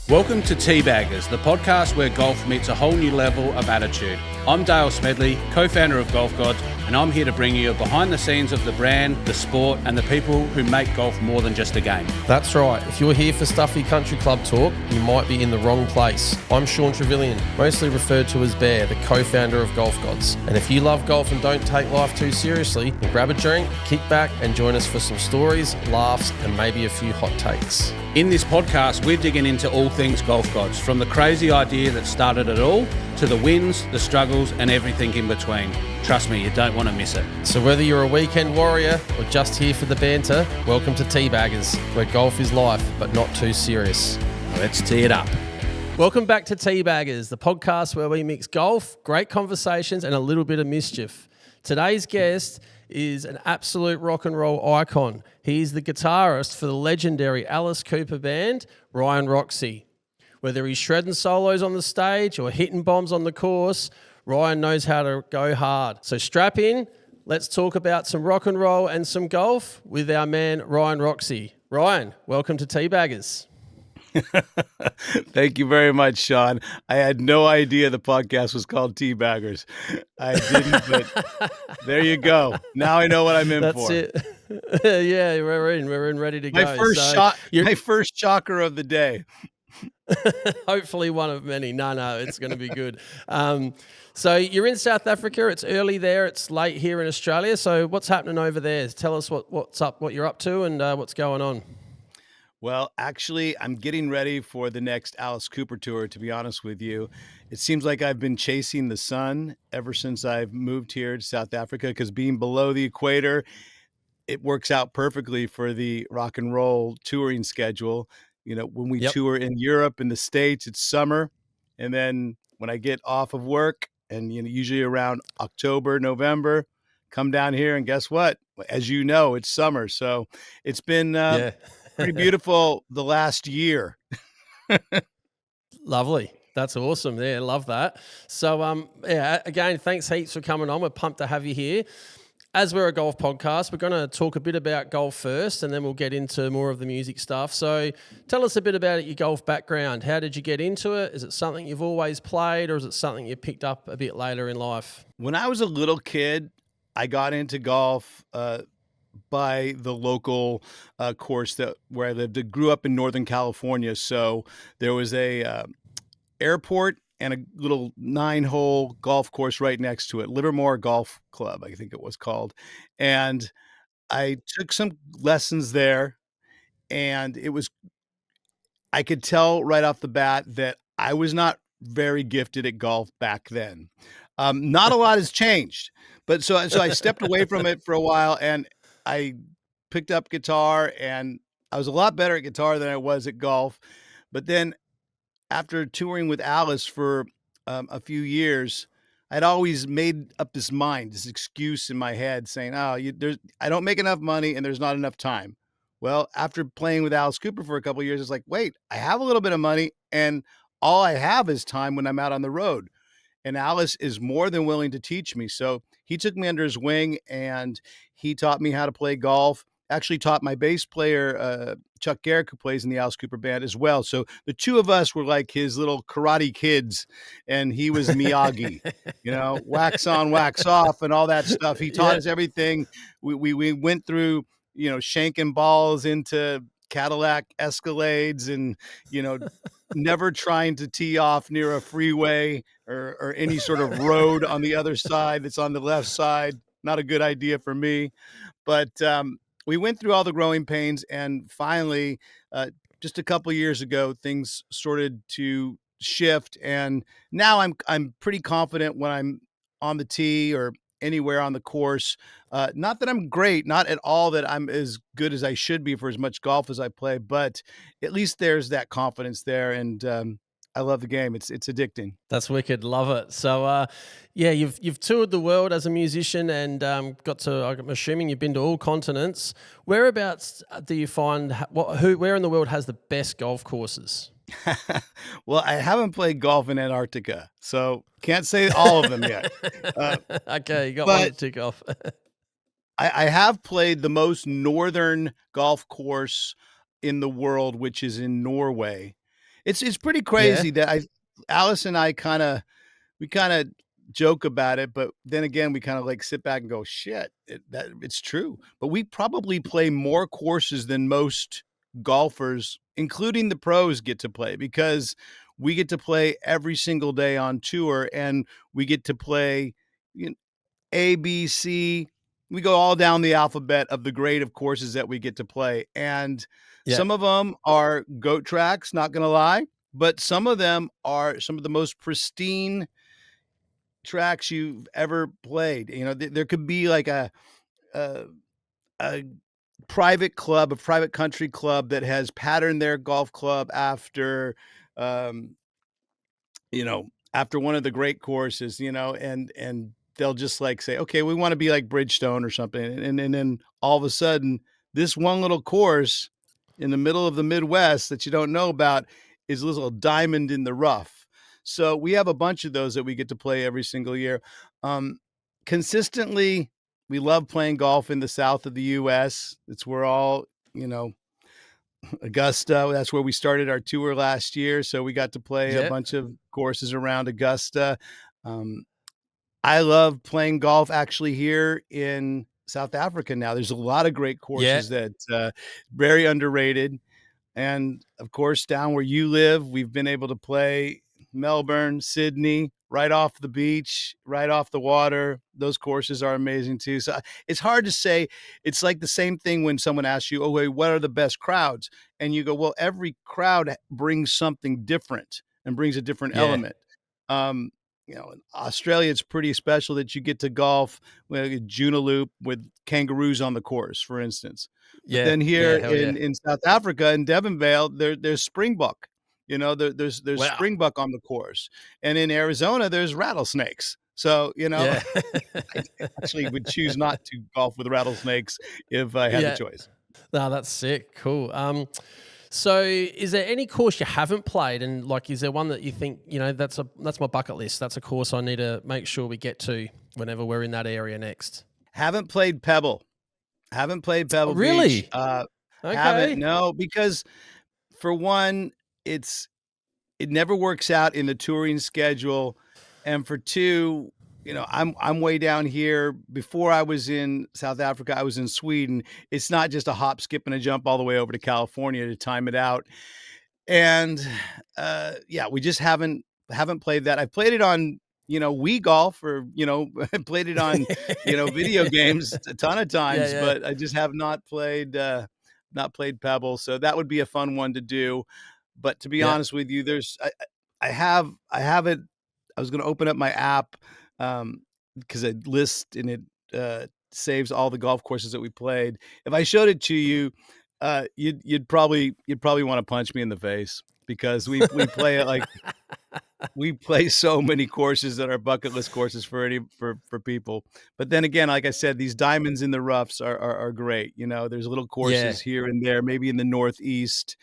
Welcome to Teabaggers, the podcast where golf meets a whole new level of attitude. I'm Dale Smedley, co-founder of Golf Gods, and I'm here to bring you behind the scenes of the brand, the sport, and the people who make golf more than just a game. That's right. If you're here for stuffy country club talk, you might be in the wrong place. I'm Sean Trevelyan, mostly referred to as Bear, the co-founder of Golf Gods. And if you love golf and don't take life too seriously, then grab a drink, kick back, and join us for some stories, laughs, and maybe a few hot takes. In this podcast, we're digging into all things Golf Gods, from the crazy idea that started it all to the wins, the struggles, and everything in between. Trust me, you don't want to miss it. So whether you're a weekend warrior or just here for the banter, welcome to Teabaggers, where golf is life, but not too serious. Let's tee it up. Welcome back to Teabaggers, the podcast where we mix golf, great conversations, and a little bit of mischief. Today's guest is an absolute rock and roll icon. He's the guitarist for the legendary Alice Cooper band, Ryan Roxie. Whether he's shredding solos on the stage or hitting bombs on the course, Ryan knows how to go hard. So strap in, let's talk about some rock and roll and some golf with our man, Ryan Roxie. Ryan, welcome to Teabaggers. Thank you very much, Sean. I had no idea the podcast was called Teabaggers. I didn't, but there you go. Now I know what I'm in for. That's it. Yeah, we're in, ready to go. My first shocker of the day. Hopefully one of many. No, it's going to be good. So you're in South Africa. It's early there. It's late here in Australia. So what's happening over there? Tell us what's up, what you're up to, and what's going on. Well, actually, I'm getting ready for the next Alice Cooper tour, to be honest with you. It seems like I've been chasing the sun ever since I've moved here to South Africa, because being below the equator, it works out perfectly for the rock and roll touring schedule. You know, when we tour in Europe and the States, it's summer. And then when I get off of work, and usually around October, November, come down here and guess what? As you know, it's summer. So it's been pretty beautiful the last year. Lovely. That's awesome. Yeah, love that. So, again, thanks heaps for coming on. We're pumped to have you here. As we're a golf podcast, we're going to talk a bit about golf first, and then we'll get into more of the music stuff. So tell us a bit about your golf background. How did you get into it? Is it something you've always played, or is it something you picked up a bit later in life? When I was a little kid, I got into golf by the local course where I lived. I grew up in Northern California, so there was a airport and a little 9-hole golf course right next to it, Livermore Golf Club, I think it was called. And I took some lessons there, and I could tell right off the bat that I was not very gifted at golf back then. Not a lot has changed, but so I stepped away from it for a while, and I picked up guitar, and I was a lot better at guitar than I was at golf. But then after touring with Alice for a few years, I'd always made up this excuse in my head saying, I don't make enough money and there's not enough time. Well, after playing with Alice Cooper for a couple of years, it's like, wait, I have a little bit of money and all I have is time when I'm out on the road. And Alice is more than willing to teach me. So he took me under his wing and he taught me how to play golf. Actually taught my bass player, Chuck Garrick, who plays in the Alice Cooper band as well. So the two of us were like his little karate kids, and he was Miyagi, wax on, wax off and all that stuff. He taught us everything. We went through, shanking balls into Cadillac Escalades and, never trying to tee off near a freeway or any sort of road on the other side that's on the left side. Not a good idea for me. But we went through all the growing pains, and finally, just a couple of years ago, things started to shift. And now I'm pretty confident when I'm on the tee or anywhere on the course. Not that I'm great, not at all that I'm as good as I should be for as much golf as I play, but at least there's that confidence there. And I love the game. It's addicting. That's wicked. Love it. So, you've toured the world as a musician and I'm assuming you've been to all continents. Whereabouts do you find, where in the world has the best golf courses? Well, I haven't played golf in Antarctica, so can't say all of them yet. Okay, you got one to tick off. I have played the most northern golf course in the world, which is in Norway. It's pretty Yeah, crazy that Alice and I we kinda joke about it, but then again, we kinda, like, sit back and go, "Shit, it's true." But we probably play more courses than most golfers, including the pros, get to play because we get to play every single day on tour, and we get to play, you A, B, C. We go all down the alphabet of the grade of courses that we get to play, and yeah, some of them are goat tracks, not gonna lie, but some of them are some of the most pristine tracks you've ever played. You know, there could be like a a private club, a private country club that has patterned their golf club after, um after one of the great courses, and they'll just like say, "Okay, we want to be like Bridgestone or something." And then all of a sudden, this one little course in the middle of the Midwest that you don't know about is a little diamond in the rough. So we have a bunch of those that we get to play every single year. Um, Consistently, we love playing golf in the south of the US. It's where all, you know, Augusta, that's where we started our tour last year, so we got to play a yeah, bunch of courses around Augusta. Um, I love playing golf actually here in South Africa now. There's a lot of great yeah, courses that, very underrated. And of course, down where you live, we've been able to play Melbourne, Sydney, right off the beach, right off the water. Those courses are amazing too. So it's hard to say. It's like the same thing when someone asks you, "Oh, wait, what are the best crowds?" And you go, "Well, every crowd brings something different and brings a different yeah, element." Um, in Australia, it's pretty special that you get to golf with Joondalup with kangaroos on the course, for instance. But yeah, then yeah. here Hell yeah! in South Africa, in Devonvale, there's springbuck. There's Wow. springbuck on the course, and in Arizona, there's rattlesnakes. So, Yeah, I actually would choose not to golf with rattlesnakes if I had the yeah. choice. No, that's sick. Cool. So is there any course you haven't played, and like, is there one that you think that's my bucket list? That's a course I need to make sure we get to whenever we're in that area next. Haven't played Pebble. Haven't played Oh, Pebble Beach. really? Haven't, Okay. no, because for one, it's it never works out in the touring schedule, and for two, I'm way down here. Before I was in South Africa, I was in Sweden. It's not just a hop, skip, and a jump all the way over to California to time it out. And yeah, we just haven't played that. I've played it on Wii Golf, or I played it on video games a ton of Yeah, times, yeah, but I just have not played Pebble. So that would be a fun one to do. But to be yeah, honest with you, I have it. I was going to open up my app because I list and it saves all the golf courses that we played. If I showed it to you, you'd probably want to punch me in the face because we play so many courses that are bucket list courses for people. But then again, like I said, these diamonds in the roughs are great. There's little yeah, courses here and there, maybe in the Northeast,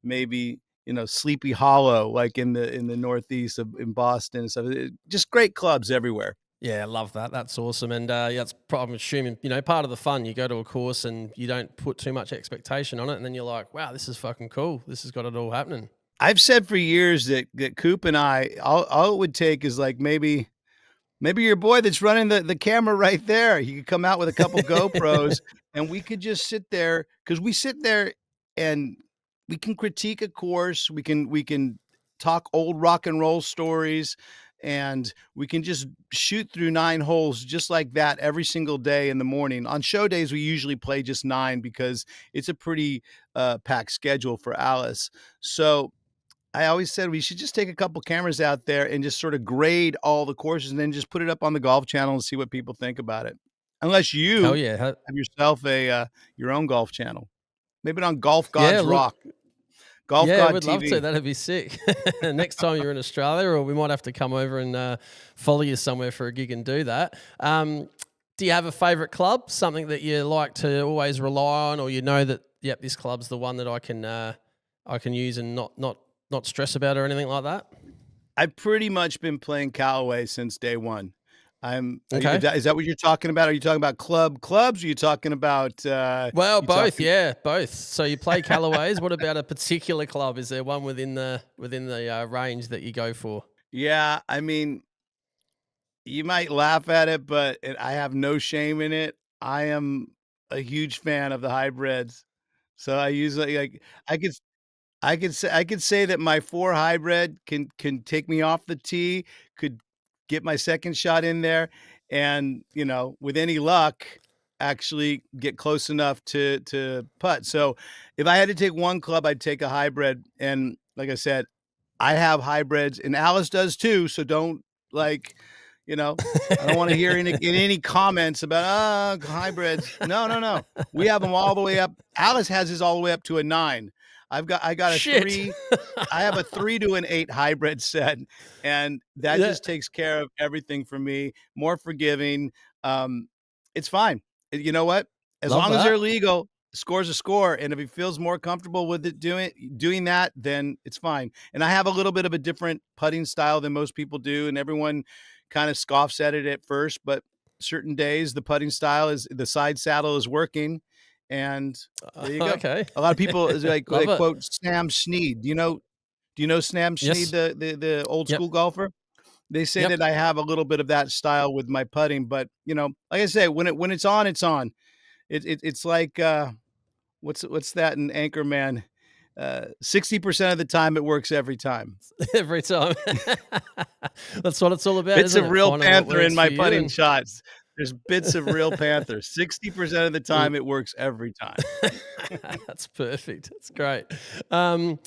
maybe Sleepy Hollow, like in the Northeast in Boston and stuff. Just great clubs everywhere. yeah. I love that. That's awesome. And yeah, I'm assuming part of the fun. You go to a course and you don't put too much expectation on it, and then you're like, wow, this is fucking cool. This has got it all happening. I've said for years that Coop and I, all it would take is like maybe your boy that's running the camera right there. He could come out with a couple GoPros, and we could just sit there because we sit there and we can critique a course. We can talk old rock and roll stories, and we can just shoot through 9 holes just like that every single day in the morning. On show days, we usually play just 9 because it's a pretty packed schedule for Alice. So I always said we should just take a couple cameras out there and just sort of grade all the courses and then just put it up on the golf channel and see what people think about it. Unless Hell you yeah, have yourself your own golf channel. Maybe on Golf yeah. Gods Look, Rock, Golf yeah, God we'd love to. TV. That'd be sick. Next time you're in Australia, or we might have to come over and follow you somewhere for a gig and do that. Do you have a favorite club? Something that you like to always rely on, or that yep, this club's the one that I can use and not stress about or anything like that? I've pretty much been playing Callaway since day one. Okay. Is that what you're talking about? Are you talking about clubs? Or are you talking about, Well, you both, talking yeah, both. So you play Callaways. What about a particular club? Is there one within the range that you go for? Yeah, I mean, you might laugh at it, but I have no shame in it. I am a huge fan of the hybrids. So I usually I could I could say that my 4 hybrid can take me off the tee, could get my second shot in there, and, with any luck, actually get close enough to putt. So, if I had to take one club, I'd take a hybrid, and like I said, I have hybrids, and Alice does too, so don't, like, you know, I don't wanna hear any comments about, hybrids." No, no, no. We have them all the way up. Alice has his all the way up to a 9. I got a Shit. 3. I have a 3 to an 8 hybrid set, and that Yeah, just takes care of everything for me, more forgiving. Um, it's fine. You know what? As love long as they're that. legal, score's a score, and if he feels more comfortable with it doing that, then it's fine. And I have a little bit of a different putting style than most people do, and everyone kind of scoffs at it at first, but certain days the putting style is the side saddle is working, and there you go. Okay. A lot of people is like they Love it. quote Sam Snead. Do you know Sam Snead, Yes. the old Yep. school golfer? They say Yep. that I have a little bit of that style with my putting, but, like I say, when it's on, it's on. It's like, what's that in Anchorman? 60% of the time, it works every time. Every time. That's what it's all about, Bits isn't of it? real Finding what panther in works for my you putting and shots. There's bits of real panther. 60% of the time, it works every time. That's perfect. That's great. Um,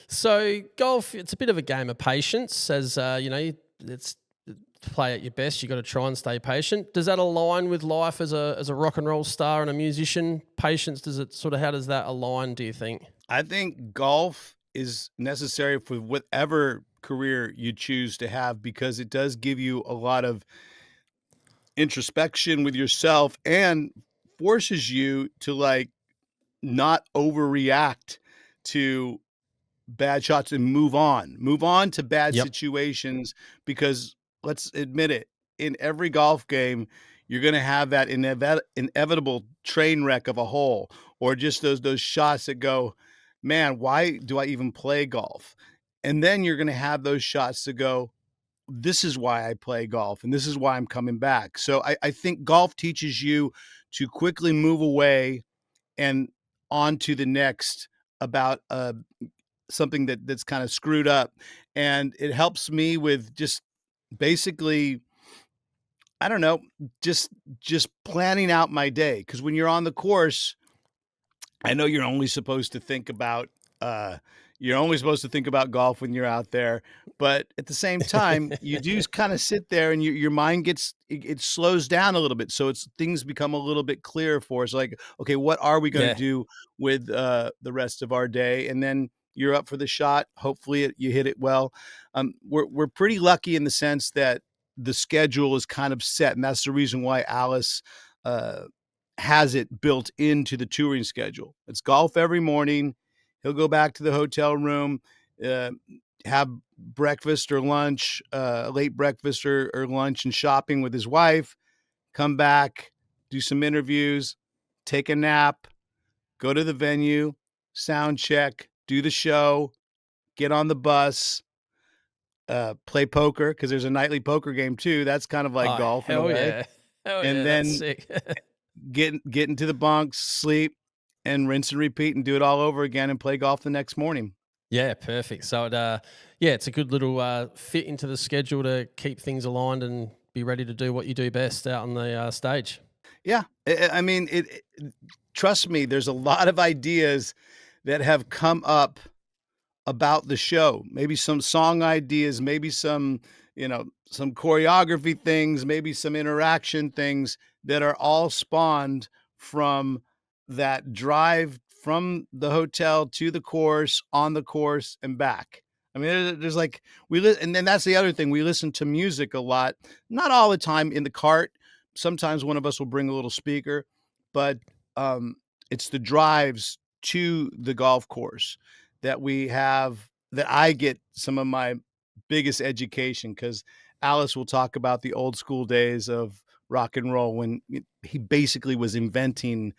so golf, it's a bit of a game of patience. As it's to play at your best. You got to try and stay patient. Does that align with life as a rock and roll star and a musician? Patience, does it sort of how does that align? Do you think? I think golf is necessary for whatever career you choose to have because it does give you a lot of introspection with yourself and forces you to like not overreact to bad shots and move on to bad Yep. situations because let's admit it, in every golf game, you're going to have that inevitable train wreck of a hole or just those shots that go, man, why do I even play golf? And then you're going to have those shots to go, this is why I play golf and this is why I'm coming back. So I think golf teaches you to quickly move away and on to the next about something that's kind of screwed up. And it helps me with just basically, I don't know, just just planning out my day. Cause when you're on the course, I know uh, you're only supposed to think about golf when you're out there, but at the same time, you do kind of sit there and your mind it slows down a little bit. So it's things become a little bit clearer for us. Like, okay, what are we going to Yeah. do with the rest of our day? And then you're up for the shot. Hopefully, you hit it well. We're pretty lucky in the sense that the schedule is kind of set, and that's the reason why Alice. Uh, has it built into the touring schedule. It's golf every morning. He'll go back to the hotel room, uh, have breakfast or lunch, late breakfast or lunch and shopping with his wife, come back, do some interviews, take a nap, go to the venue, sound check, do the show, get on the bus, play poker because there's a nightly poker game too. That's kind of like Oh, golf in a hell way. yeah. Hell And yeah, that's then sick. get into the bunks, sleep, and rinse and repeat and do it all over again and play golf the next morning. Yeah, perfect. So yeah, it's a good little fit into the schedule to keep things aligned and be ready to do what you do best out on the stage. Yeah, I mean, trust me, there's a lot of ideas that have come up about the show. Maybe some song ideas, maybe some choreography things, maybe some interaction things that are all spawned from that drive from the hotel to the course, on the course, and back. I mean, there's like and then that's the other thing. We listen to music a lot, not all the time in the cart. Sometimes one of us will bring a little speaker, but um, it's the drives to the golf course that I get some of my biggest education because Alice will talk about the old school days of rock and roll when he basically was inventing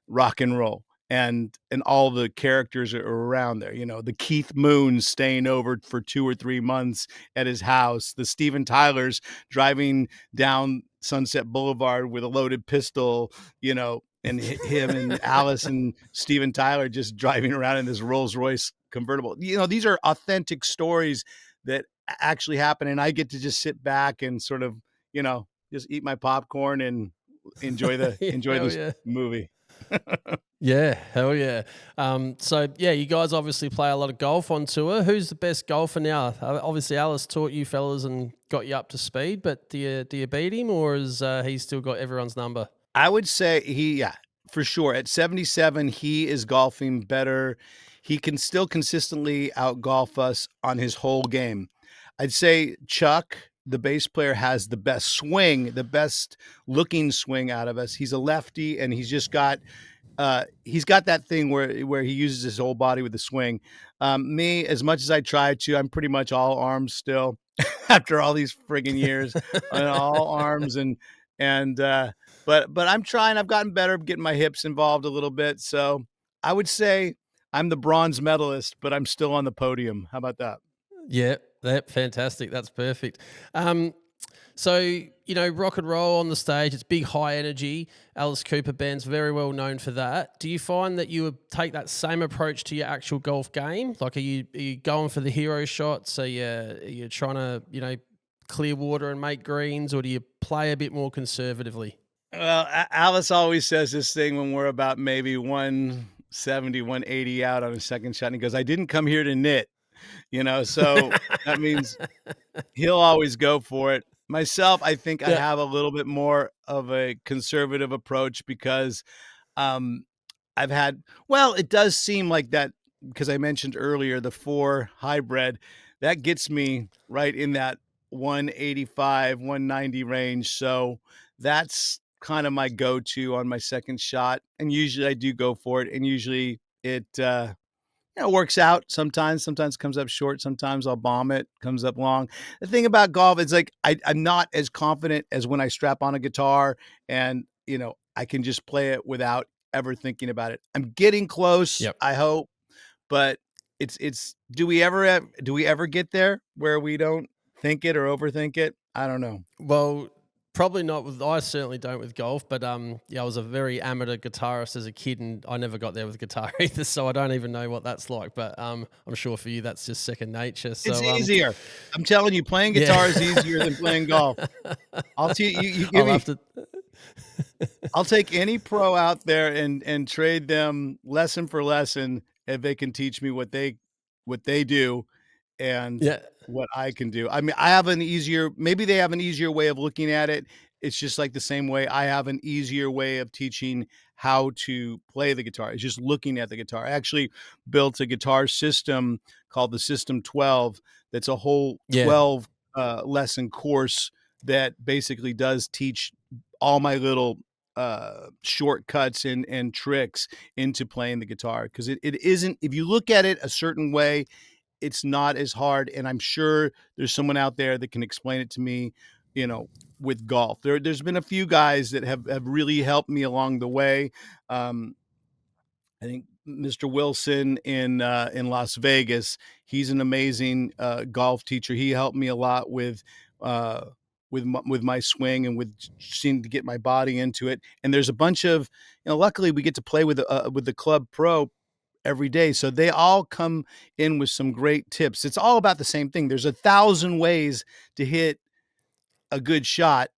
rock and roll, and all the characters are around there. The Keith Moons staying over for 2 or 3 months at his house, the Steven Tylers driving down Sunset Boulevard with a loaded pistol, and him and Alice and Steven Tyler just driving around in this Rolls Royce convertible. These are authentic stories that actually happen, and I get to just sit back and sort of, just eat my popcorn and enjoy Hell this yeah. movie. Yeah, hell yeah. So yeah, you guys obviously play a lot of golf on tour. Who's the best golfer now? Obviously, Alice taught you fellas and got you up to speed, but do you beat him, or has he still got everyone's number? I would say yeah, for sure. At 77, he is golfing better. He can still consistently out-golf us on his whole game. I'd say Chuck, the bass player, has the best swing, the best looking swing out of us. He's a lefty, and he's got that thing where he uses his whole body with the swing. Me, as much as I try to, I'm pretty much all arms still after all these friggin' years, all arms and but I'm trying. I've gotten better, getting my hips involved a little bit. So I would say I'm the bronze medalist, but I'm still on the podium. How about that? Yeah, that fantastic. That's perfect. So, rock and roll on the stage, it's big, high energy. Alice Cooper Band's very well known for that. Do you find that you would take that same approach to your actual golf game? Like, are you going for the hero shots? Are you trying to, clear water and make greens, or do you play a bit more conservatively? Well, Alice always says this thing when we're about maybe 170, 180 out on a second shot. And he goes, I didn't come here to knit, so that means he'll always go for it. Myself, I think I Yeah, have a little bit more of a conservative approach because um, it does seem like that because I mentioned earlier the 4 hybrid that gets me right in that 185, 190 range. So that's kind of my go-to on my second shot. And usually I do go for it. And usually it works out sometimes comes up short, sometimes I'll bomb it, comes up long. The thing about golf is like I'm not as confident as when I strap on a guitar and I can just play it without ever thinking about it. I'm getting close, yep. I hope, but it's do we ever get there where we don't think it or overthink it? I don't know. Well, probably not with. I certainly don't with golf, but yeah, I was a very amateur guitarist as a kid, and I never got there with guitar either. So I don't even know what that's like. But I'm sure for you that's just second nature. It's So easier. I'm telling you, playing yeah, guitar is easier than playing golf. I'll teach you. You give I'll me have to. I'll take any pro out there and trade them lesson for lesson if they can teach me what they do and Yeah, what I can do. I mean, I have maybe they have an easier way of looking at it. It's just like the same way I have an easier way of teaching how to play the guitar. It's just looking at the guitar. I actually built a guitar system called the System 12 that's a whole yeah, 12 lesson course that basically does teach all my little shortcuts and tricks into playing the guitar because it isn't, if you look at it a certain way, it's not as hard, and I'm sure there's someone out there that can explain it to me, with golf. There's been a few guys that have really helped me along the way. Um, I think Mr. Wilson in Las Vegas, he's an amazing golf teacher. He helped me a lot uh, with my swing and with seeming to get my body into it. And there's a bunch of, luckily we get to play with the club pro every day. So they all come in with some great tips. It's all about the same thing. There's 1,000 ways to hit a good shot.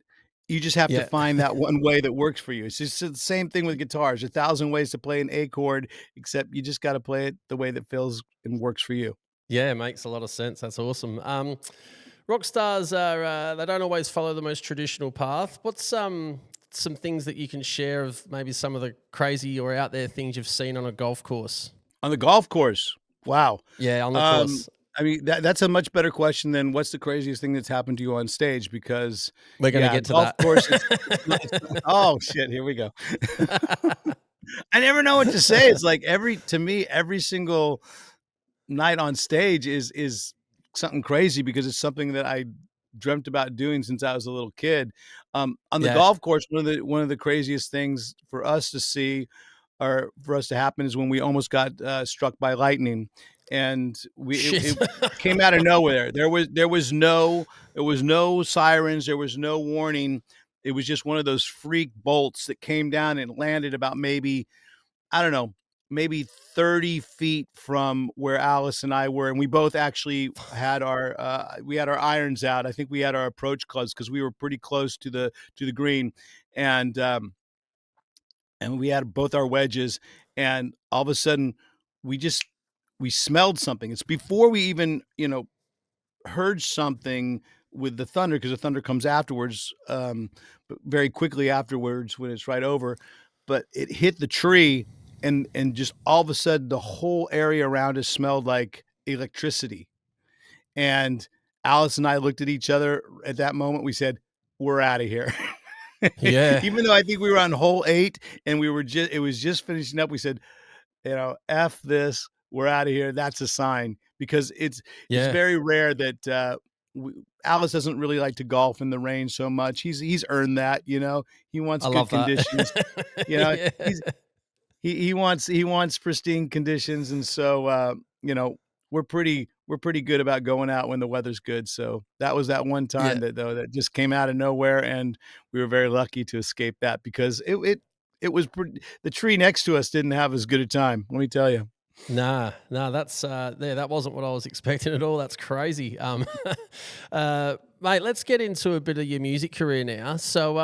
You just have to yeah. find that one way that works for you. It's just the same thing with guitars. 1,000 ways to play an A chord, except you just got to play it the way that feels and works for you. Yeah, makes a lot of sense. That's awesome. Rock stars are they don't always follow the most traditional path. What's some things that you can share of maybe some of the crazy or out there things you've seen on a golf course? On the golf course, wow. Yeah, on the Um, course. I mean, that's a much better question than what's the craziest thing that's happened to you on stage because, We're gonna yeah, get to golf course, that. oh, shit, here we go. I never know what to say. It's like to me, every single night on stage is something crazy because it's something that I dreamt about doing since I was a little kid. On the Yeah. golf course, one of the craziest things for us to see or for us to happen is when we almost got struck by lightning, and Shit. it came out of nowhere. There was no sirens, there was no warning. It was just one of those freak bolts that came down and landed about maybe, I don't know, maybe 30 feet from where Alice and I were, and we both actually had we had our irons out. I think we had our approach clubs because we were pretty close to the green, and we had both our wedges, and all of a sudden, we just we smelled something. It's before we even, heard something with the thunder, because the thunder comes afterwards, but very quickly afterwards when it's right over. But it hit the tree, and just all of a sudden, the whole area around us smelled like electricity. And Alice and I looked at each other at that moment. We said, "We're out of here." Yeah. Even though I think we were on hole 8 and we were just it was just finishing up, we said, "F this, we're out of here." That's a sign, because it's Yeah. very rare that Alice doesn't really like to golf in the rain so much. He's earned that, He wants I good love that. conditions. Yeah. He's he wants pristine conditions, and so we're pretty good about going out when the weather's good. So that was that one Yeah. time that just came out of nowhere, and we were very lucky to escape that, because it was the tree next to us didn't have as good a time. Let me tell you. Nah, nah, that's yeah, that wasn't what I was expecting at all. That's crazy. Mate, let's get into a bit of your music career now. So,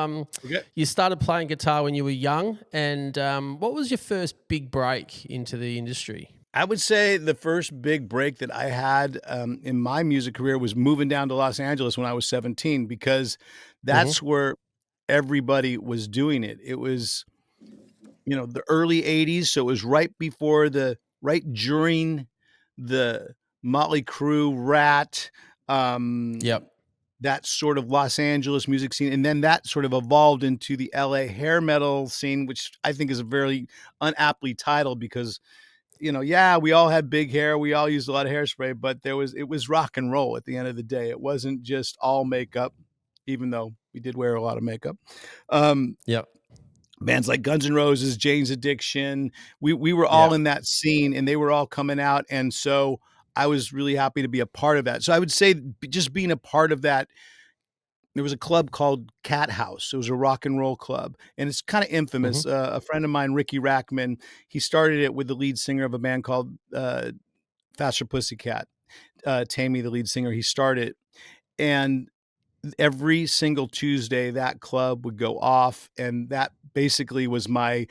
Okay. you started playing guitar when you were young, and what was your first big break into the industry? I would say the first big break that I had in my music career was moving down to Los Angeles when I was 17, because Hmm. that's where everybody was doing it. It was, the early 80s, so it was right during the Motley Crue, Rat, Yep. that sort of Los Angeles music scene, and then that sort of evolved into the LA hair metal scene, which I think is a very unaptly titled, because yeah, we all had big hair. We all used a lot of hairspray, but it was rock and roll at the end of the day. It wasn't just all makeup, even though we did wear a lot of makeup. Um, Yep. Bands like Guns N' Roses, Jane's Addiction, we were all Yep. in that scene, and they were all coming out, and so I was really happy to be a part of that. So I would say just being a part of that. There was a club called Cat House. It was a rock and roll club, and it's kind of Hmm. infamous. A friend of mine, Ricky Rackman, he started it with the lead singer of a band called Faster Pussycat. Tammy, the lead singer, he started, and every single Tuesday that club would go off, and that basically was my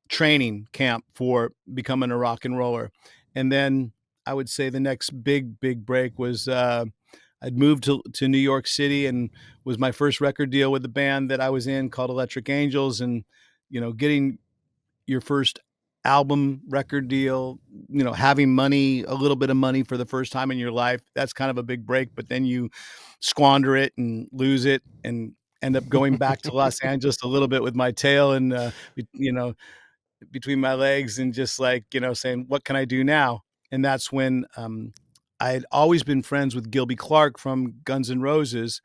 training camp for becoming a rock and roller. And then I would say the next big break was I'd moved to New York City, and was my first record deal with the band that I was in called Electric Angels. And getting your first album record deal, having money, a little bit of money for the first time in your life, that's kind of a big break, but then you squander it and lose it and end up going back to Los Angeles a little bit with my tail and, between my legs, and just like, saying, "What can I do now?" And that's when, I had always been friends with Gilby Clarke from Guns N' Roses.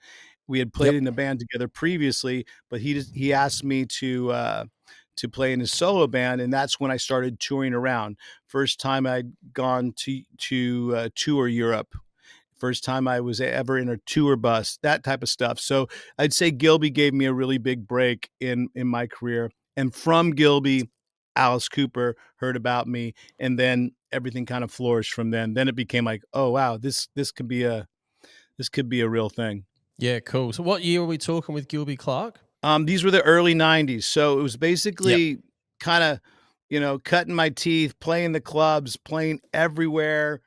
We had played Yep. in a band together previously, but he asked me to play in his solo band, and that's when I started touring around. First time I'd gone to tour Europe. First time I was ever in a tour bus, that type of stuff. So I'd say Gilby gave me a really big break in my career. And from Gilby, Alice Cooper heard about me, and then everything kind of flourished from then. Then it became like, oh wow, this could be a real thing. Yeah. Cool. So, what year are we talking with Gilby Clarke? These were the early 90s, so it was Yep. basically kinda, cutting my teeth, playing the clubs, playing everywhere,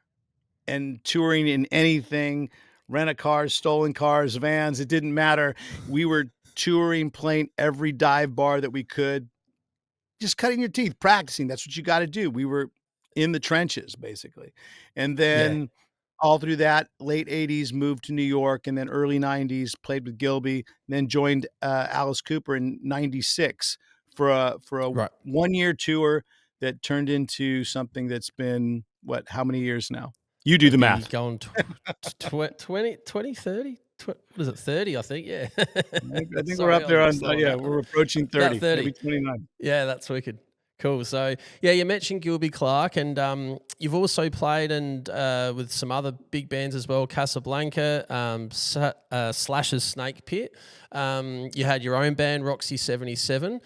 and touring in anything, rent-a-cars, stolen cars, vans, it didn't matter. We were touring, playing every dive bar that we could, just cutting your teeth, practicing. That's what you gotta do. We were in the trenches, basically. And Yeah. then all through that, late '80s, moved to New York, and then early '90s, played with Gilby, then joined, Alice Cooper in '96 for a Right. one-year tour that turned into something that's been, what, how many years now? You do the It'd be math. going 20, 20, 30? What is it, 30, I think? Yeah. I think we're Sorry, up I was a there bit on, slow on yeah, that one. we're approaching About 30, 30. maybe 29. Yeah, that's wicked. Cool. So, yeah, you mentioned Gilby, Clarke, and you've also played and with some other big bands as well, Casablanca, Slash's Snake Pit. You had your own band, Roxie 77.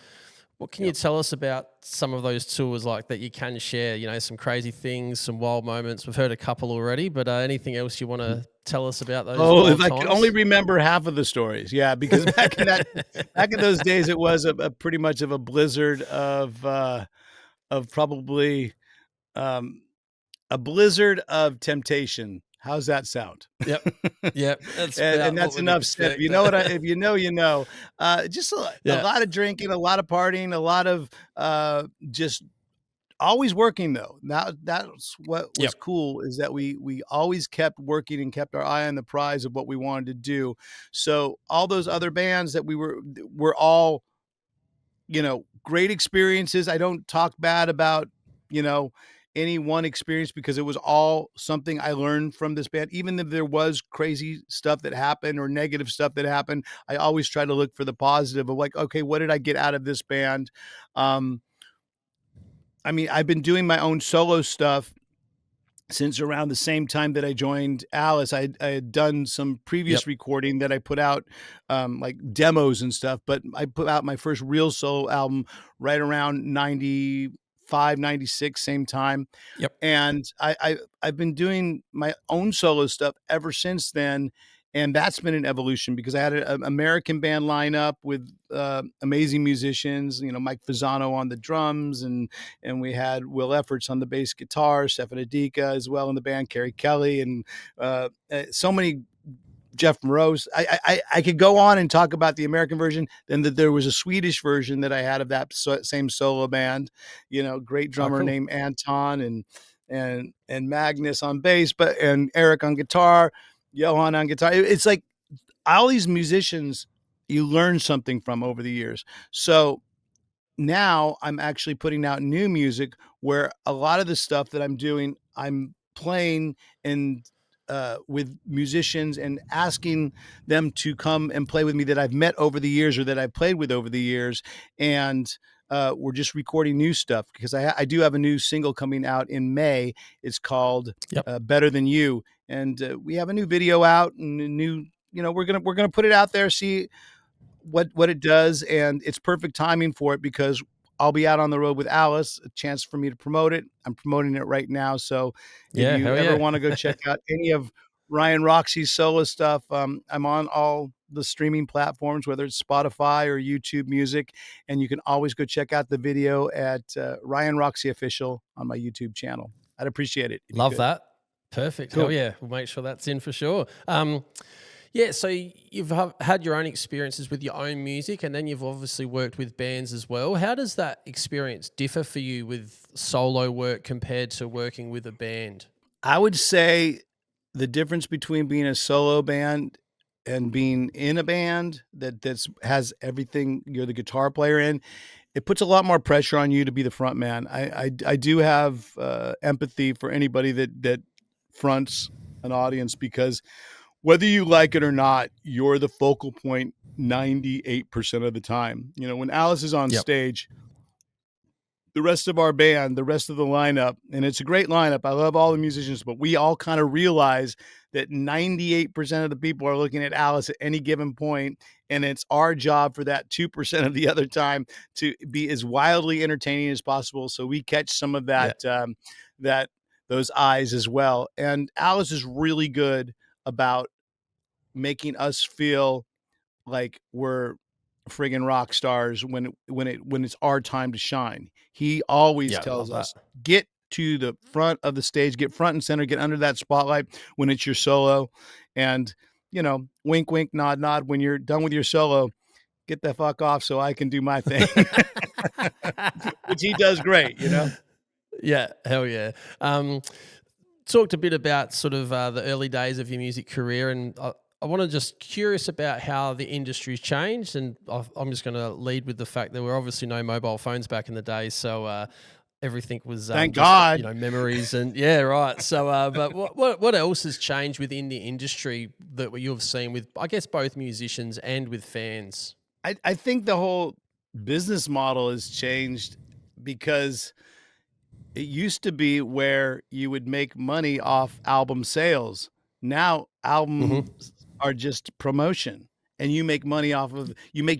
What can you tell us about some of those tours like that you can share? You know, some crazy things, some wild moments. We've heard a couple already, but anything else you want to tell us about those Oh, if wild I could only times? remember half of the stories. Yeah, because back in those days, it was a pretty much of a blizzard of probably, um, a blizzard of temptation. How's that sound? Yep. Yep. That's And about what that's we'd enough said. If expect. you know what if you know, you know. Just a Yeah. lot of drinking, a lot of partying, a lot of, just always working though. That's what was Yep. cool is that we always kept working and kept our eye on the prize of what we wanted to do. So all those other bands that were all, great experiences. I don't talk bad about, you know, any one experience because it was all something I learned from this band. Even if there was crazy stuff that happened or negative stuff that happened, I always try to look for the positive of like, okay, what did I get out of this band? Um, I mean, I've been doing my own solo stuff since around the same time that I joined Alice. I had done some previous Yep. recording that I put out, like demos and stuff, but I put out my first real solo album right around 95, 96, same time. Yep. And I've been doing my own solo stuff ever since then, and that's been an evolution because I had an American band lineup with amazing musicians. Mike Fasano on the drums, and we had Will Efforts on the bass guitar, Stefan Adika as well in the band, Kerry Kelly, and so many. Jeff Morose. I could go on and talk about the American version. Then there was a Swedish version that I had of that same solo band. Great Oh, drummer cool. named Anton and Magnus on bass, and Eric on guitar, Johan on guitar. It's like all these musicians you learn something from over the years. So now I'm actually putting out new music where a lot of the stuff that I'm doing, I'm playing and with musicians and asking them to come and play with me that I've met over the years or that I've played with over the years. And we're just recording new stuff because I do have a new single coming out in May. It's called Yep. Better Than You. And we have a new video out and a new, we're gonna put it out there, see what it does, and it's perfect timing for it because I'll be out on the road with Alice, a chance for me to promote it. I'm promoting it right now. So if Yeah. you Hell ever yeah. want to go check out any of Ryan Roxie's solo stuff, I'm on all the streaming platforms, whether it's Spotify or YouTube Music, and you can always go check out the video at Ryan Roxie Official on my YouTube channel. I'd appreciate it if you Love could. that. Perfect. Hell Cool. yeah. We'll make sure that's in for sure. Yeah, so you've had your own experiences with your own music, and then you've obviously worked with bands as well. How does that experience differ for you with solo work compared to working with a band? I would say the difference between being a solo band and being in a band that's has everything you're the guitar player in, it puts a lot more pressure on you to be the front man. I do have empathy for anybody that fronts an audience because whether you like it or not, you're the focal point 98% of the time. When Alice is on Yep. stage, the rest of our band, the rest of the lineup, and it's a great lineup. I love all the musicians, but we all kind of realize that 98% of the people are looking at Alice at any given point, and it's our job for that 2% of the other time to be as wildly entertaining as possible. So we catch some of Yeah. that those eyes as well. And Alice is really good about making us feel like we're friggin' rock stars when it's our time to shine. He always Yeah. tells Love that. us, "Get to the front of the stage, get front and center, get under that spotlight when it's your solo." And, wink, wink, nod, nod. When you're done with your solo, get the fuck off so I can do my thing, which he does great. Yeah. Hell yeah. Um, Talked a bit about sort of the early days of your music career, and I want to just curious about how the industry's changed. And I'm just going to lead with the fact there were obviously no mobile phones back in the day, so everything was Thank just God. memories and yeah, right. So, but what else has changed within the industry that you've seen with, I guess, both musicians and with fans? I think the whole business model has changed because it used to be where you would make money off album sales. Now albums Hmm. are just promotion, and you make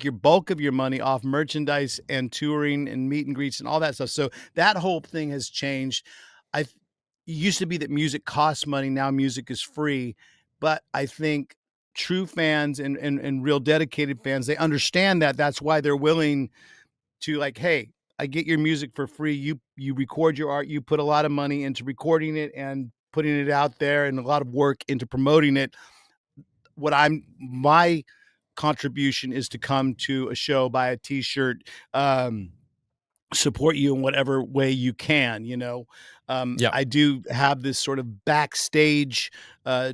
your bulk of your money off merchandise and touring and meet and greets and all that stuff. So that whole thing has changed. I It used to be that music costs money, now music is free, but I think true fans and real dedicated fans, they understand that. That's why they're willing to, like, hey, I get your music for free. You record your art. You put a lot of money into recording it and putting it out there, and a lot of work into promoting it. My contribution is to come to a show, buy a T-shirt, support you in whatever way you can. Yep. I do have this sort of backstage, uh,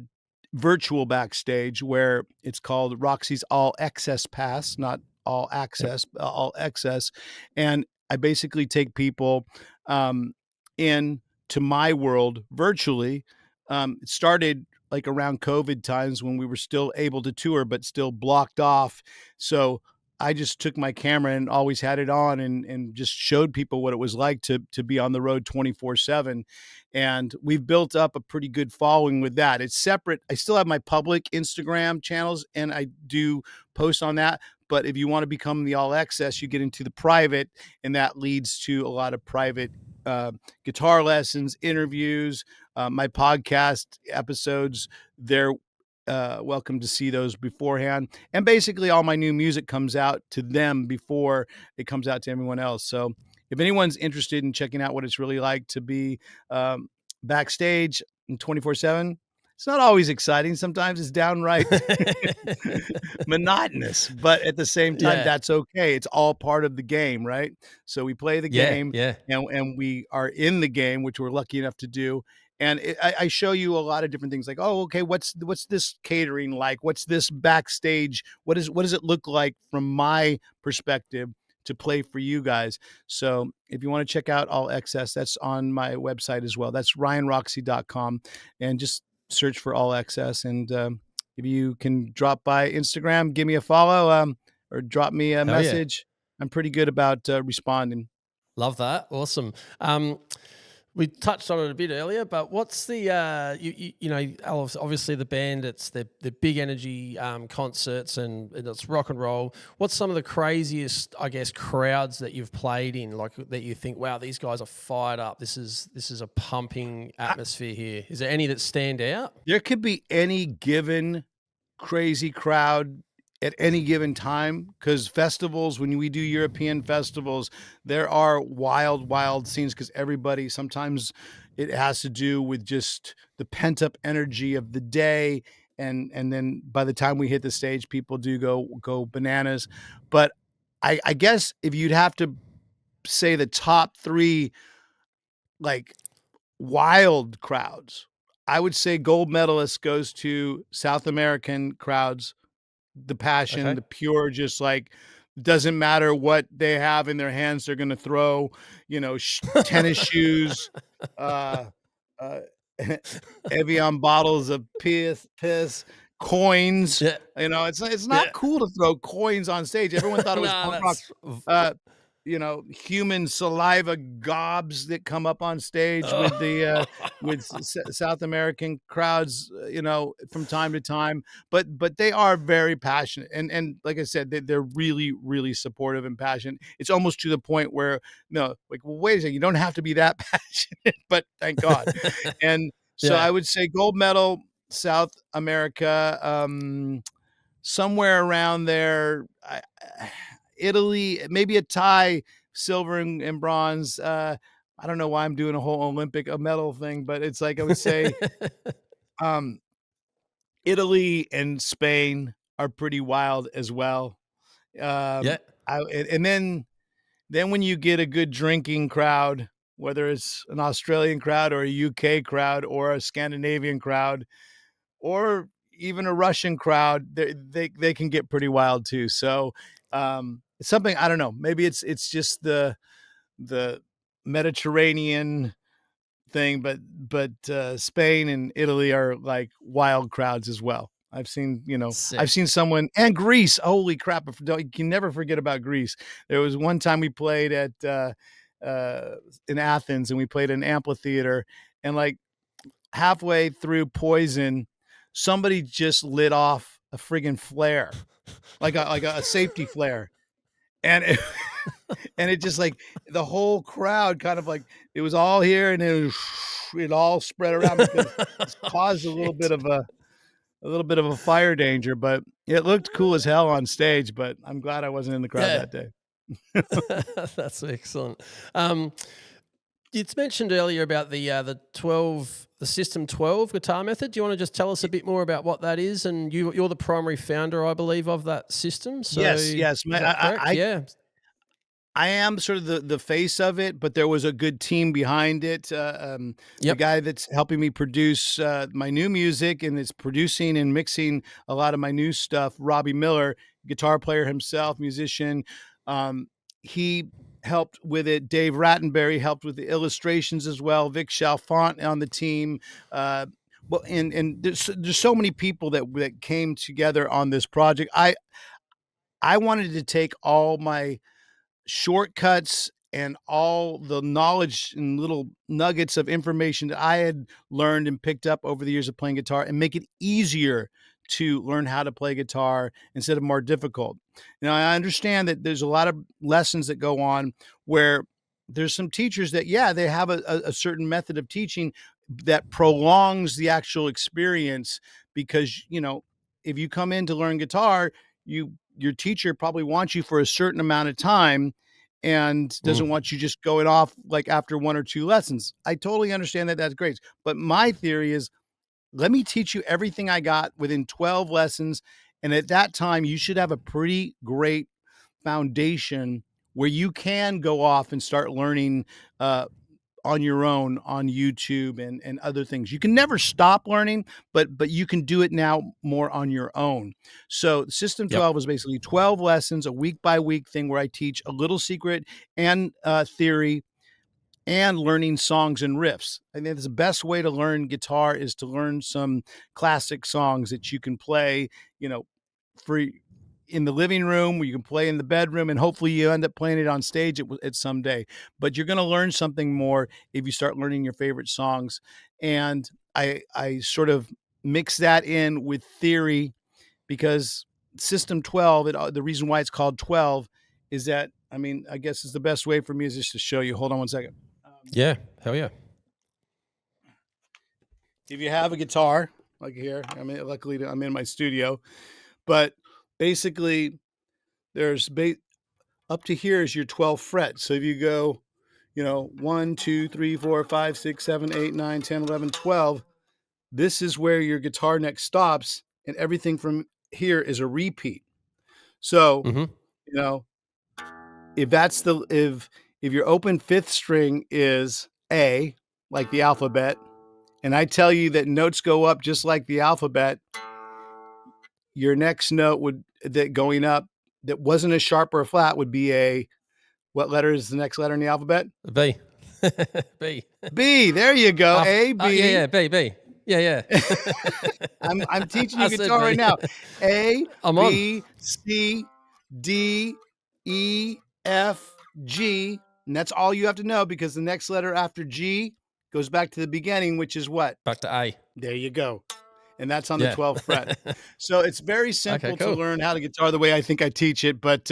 virtual backstage, where it's called Roxy's All Access Pass, not all Yep. access, all excess. And I basically take people in to my world virtually. It started like around COVID times when we were still able to tour, but still blocked off. So I just took my camera and always had it on, and just showed people what it was like to be on the road 24/7. And we've built up a pretty good following with that. It's separate. I still have my public Instagram channels, and I do post on that. But if you want to become the all access, you get into the private, and that leads to a lot of private uh, guitar lessons, interviews, my podcast episodes. They're welcome to see those beforehand. And basically, all my new music comes out to them before it comes out to everyone else. So if anyone's interested in checking out what it's really like to be um, backstage and 24/7, it's not always exciting. Sometimes it's downright monotonous, but at the same time, Yeah. that's okay. It's all part of the game, right? So we play the Yeah. game, Yeah. and we are in the game, which we're lucky enough to do. And I show you a lot of different things, like, oh, okay, what's this catering like? What's this backstage? What does it look like from my perspective to play for you guys? So if you want to check out All Excess, that's on my website as well. That's ryanroxie.com, and just search for All Excess. And if you can drop by Instagram, give me a follow, or drop me a Hell yeah. message. I'm pretty good about responding. Love that. Awesome. We touched on it a bit earlier, but what's the obviously the band, it's the big energy concerts and it's rock and roll. What's some of the craziest, I guess, crowds that you've played in, like that you think, wow, these guys are fired up. This is a pumping atmosphere here. Is there any that stand out? There could be any given crazy crowd at any given time, because festivals, when we do European festivals, there are wild scenes, because everybody, sometimes it has to do with just the pent up energy of the day. And then by the time we hit the stage, people do go bananas. But I guess if you'd have to say the top three, like, wild crowds, I would say gold medalist goes to South American crowds. The passion, Okay. the pure, just like, doesn't matter what they have in their hands, they're gonna throw, tennis shoes, uh, uh, Evian bottles of piss, coins. Yeah. It's not Yeah. cool to throw coins on stage. Everyone thought it was Nah, punk rock. that's Uh, Human saliva gobs that come up on stage with the with South American crowds, from time to time. But they are very passionate, and like I said, they're really supportive and passionate. It's almost to the point where, no, like, well, wait a second, you don't have to be that passionate, but thank God. And so yeah. I would say gold medal, South America, somewhere around there. Italy, maybe a tie, silver and bronze. I don't know why I'm doing a whole Olympic a medal thing, but it's like I would say, um, Italy and Spain are pretty wild as well. Yeah. And then when you get a good drinking crowd, whether it's an Australian crowd or a UK crowd or a Scandinavian crowd or even a Russian crowd, they can get pretty wild too. So it's something, I don't know. Maybe it's just the Mediterranean thing, but Spain and Italy are like wild crowds as well. I've seen, I've Sick. seen someone, and Greece. Holy crap! You can never forget about Greece. There was one time we played at in Athens, and we played an amphitheater, and like halfway through Poison, somebody just lit off a friggin' flare, like a safety flare, and and it just like the whole crowd kind of like it was all here, and it all spread around because it's caused Shit. a little bit of a fire danger, but it looked cool as hell on stage. But I'm glad I wasn't in the crowd Yeah. that day. That's excellent. It's mentioned earlier about the System 12 guitar method. Do you want to just tell us a bit more about what that is? And you're the primary founder, I believe, of that system. So Yes. is that correct? Yeah. I am sort of the face of it, but there was a good team behind it. The Yep. guy that's helping me produce my new music and is producing and mixing a lot of my new stuff, Robbie Miller, guitar player himself, musician. He helped with it. Dave Rattenberry helped with the illustrations as well. Vic Chalfant on the team. Well, and there's so many people that came together on this project. I wanted to take all my shortcuts and all the knowledge and little nuggets of information that I had learned and picked up over the years of playing guitar and make it easier to learn how to play guitar instead of more difficult. Now, I understand that there's a lot of lessons that go on where there's some teachers that, yeah, they have a certain method of teaching that prolongs the actual experience because, if you come in to learn guitar, your teacher probably wants you for a certain amount of time and Mm. doesn't want you just going off like after one or two lessons. I totally understand that. That's great. But my theory is let me teach you everything I got within 12 lessons. And at that time, you should have a pretty great foundation where you can go off and start learning uh, on your own on YouTube and other things. You can never stop learning, but you can do it now more on your own. So System Yep. 12 is basically 12 lessons, a week by week thing where I teach a little secret and theory and learning songs and riffs. I think the best way to learn guitar is to learn some classic songs that you can play, you know, for in the living room, where you can play in the bedroom, and hopefully you end up playing it on stage at someday. But you're going to learn something more if you start learning your favorite songs. And I sort of mix that in with theory because System 12, the reason why it's called 12 is that, I mean, I guess is the best way for me is just to show you. Hold on one second. Yeah. Hell yeah. If you have a guitar, like here, I mean, luckily I'm in my studio, but basically there's up to here is your 12th fret. So if you go, 1, 2, 3, 4, 5, 6, 7, 8, 9, 10, 11, 12, this is where your guitar neck stops, and everything from here is a repeat. So, Mm-hmm. you know, if your open fifth string is A, like the alphabet, and I tell you that notes go up just like the alphabet, your next note that going up that wasn't a sharp or a flat would be a, what letter is the next letter in the alphabet? B. B. B. There you go. A, Yeah, B. B, B. Yeah, yeah. I'm teaching I you said guitar right B. now. A, I'm on. B, C, D, E, F, G. And that's all you have to know because the next letter after G goes back to the beginning, which is what? Back to A. There you go. And that's on the Yeah. 12th fret. So it's very simple to cool. learn how to guitar the way I think I teach it, but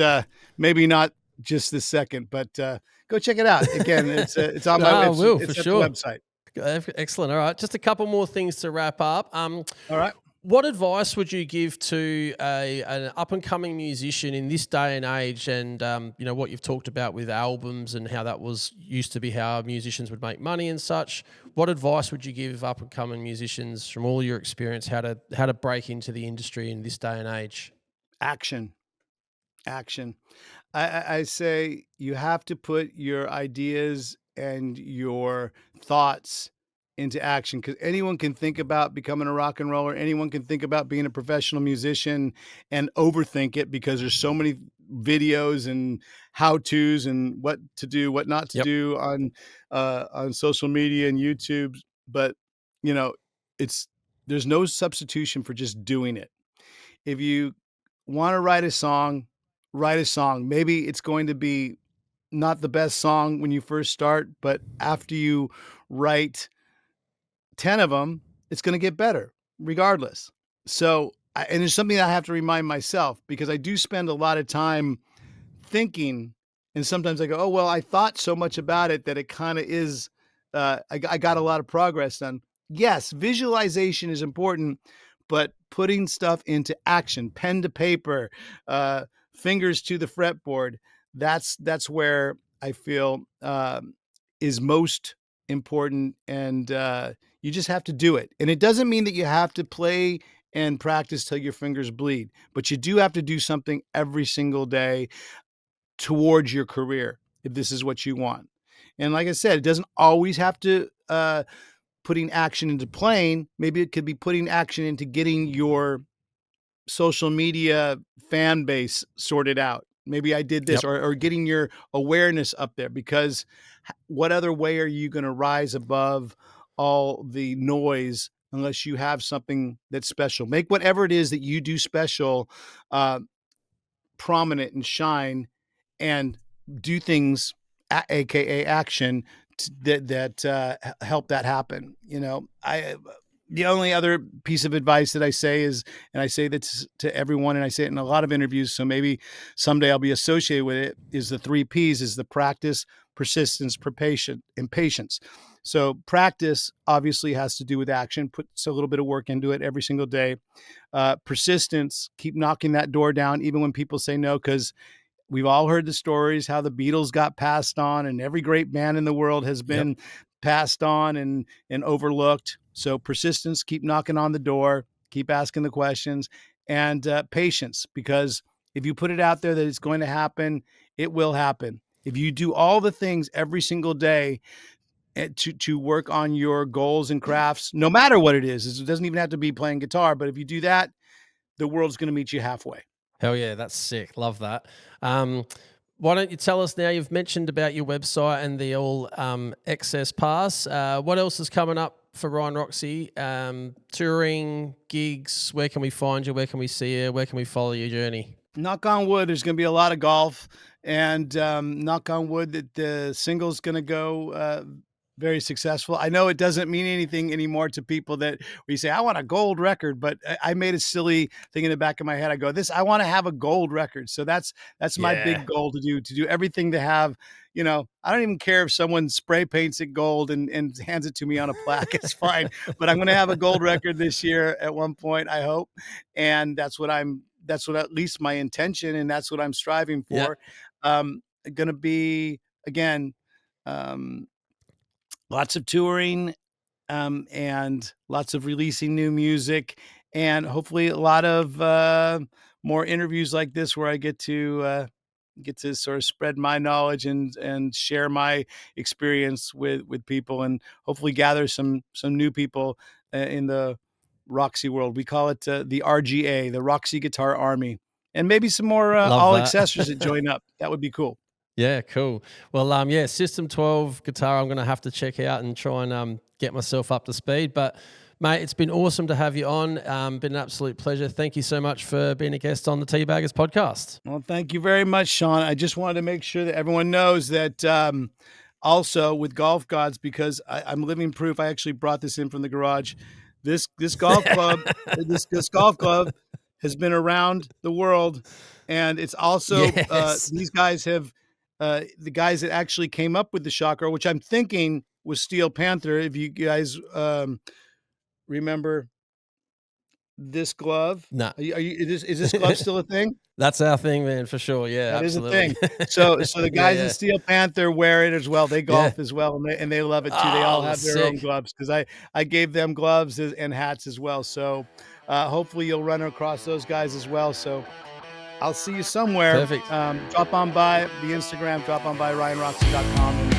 maybe not just this second. But go check it out. Again, it's on No, my I will, for it's at the sure. website. Excellent. All right. Just a couple more things to wrap up. All right. What advice would you give to an up and coming musician in this day and age? And what you've talked about with albums and how that used to be how musicians would make money and such. What advice would you give up and coming musicians from all your experience how to break into the industry in this day and age? Action. I say you have to put your ideas and your thoughts into action because anyone can think about becoming a rock and roller. Anyone can think about being a professional musician and overthink it because there's so many videos and how-tos and what to do, what not to Yep. do on social media and YouTube. But, you know, there's no substitution for just doing it. If you wanna write a song, write a song. Maybe it's going to be not the best song when you first start, but after you write 10 of them, it's gonna get better regardless. So, and it's something I have to remind myself because I do spend a lot of time thinking, and sometimes I go, "Oh, well, I thought so much about it that it kinda is, I got a lot of progress done." Yes, visualization is important, but putting stuff into action, pen to paper, uh, fingers to the fretboard, that's where I feel, is most important, and, you just have to do it. And it doesn't mean that you have to play and practice till your fingers bleed, but you do have to do something every single day towards your career if this is what you want. And like I said, it doesn't always have to putting action into playing. Maybe it could be putting action into getting your social media fan base sorted out. Maybe I did this, Yep. or getting your awareness up there, because what other way are you going to rise above all the noise unless you have something that's special? Make whatever it is that you do special, uh, prominent and shine, and do things, aka action, that help that happen. You know, the only other piece of advice that I say is, and I say this to everyone, and I say it in a lot of interviews, so maybe someday I'll be associated with it, is the 3 P's: is the practice, persistence, and patience. So practice obviously has to do with action. Put a little bit of work into it every single day. Persistence, keep knocking that door down, even when people say no, because we've all heard the stories how the Beatles got passed on, and every great band in the world has Yep. been passed on and overlooked. So persistence, keep knocking on the door, keep asking the questions, and patience, because if you put it out there that it's going to happen, it will happen. If you do all the things every single day to work on your goals and crafts, no matter what it is, it doesn't even have to be playing guitar, but if you do that, the world's going to meet you halfway. Hell yeah, that's sick. Love that. Um, why don't you tell us now? You've mentioned about your website and the all excess pass. What else is coming up for Ryan Roxie? Touring, gigs. Where can we find you? Where can we see you? Where can we follow your journey? Knock on wood, there's going to be a lot of golf, and knock on wood that the single's going to go very successful. I know it doesn't mean anything anymore to people that we say, I want a gold record, but I made a silly thing in the back of my head. I go, I want to have a gold record. So that's my Yeah. big goal, to do everything to have, I don't even care if someone spray paints it gold and hands it to me on a plaque. It's fine. But I'm going to have a gold record this year at one point, I hope. And that's what at least my intention, and that's what I'm striving Yeah. for. Going to be, again, um, lots of touring, and lots of releasing new music, and hopefully a lot of more interviews like this where I get to sort of spread my knowledge and share my experience with people, and hopefully gather some new people in the Roxy world. We call it the RGA, the Roxy Guitar Army, and maybe some more Love all that. accessories that join up. That would be cool. Yeah, cool. Well, yeah, System 12 guitar, I'm going to have to check out and try and get myself up to speed. But, mate, it's been awesome to have you on. Been an absolute pleasure. Thank you so much for being a guest on the Teabaggers podcast. Well, thank you very much, Sean. I just wanted to make sure that everyone knows that also with Golf Gods, because I'm living proof. I actually brought this in from the garage. This golf club, this golf club has been around the world, and it's also Yes. these guys have the guys that actually came up with the shocker, which I'm thinking was Steel Panther. If you guys remember this glove, No, is this glove still a thing? that's our thing, man, for sure. Yeah, That is a absolutely. thing. So the Yeah, guys in yeah. Steel Panther wear it as well. They Yeah. golf as well, and they love it too. They all Oh, have their own sick. gloves, because I gave them gloves and hats as well. So hopefully you'll run across those guys as well. So I'll see you somewhere. Perfect. Drop on by the Instagram, drop on by ryanroxie.com, and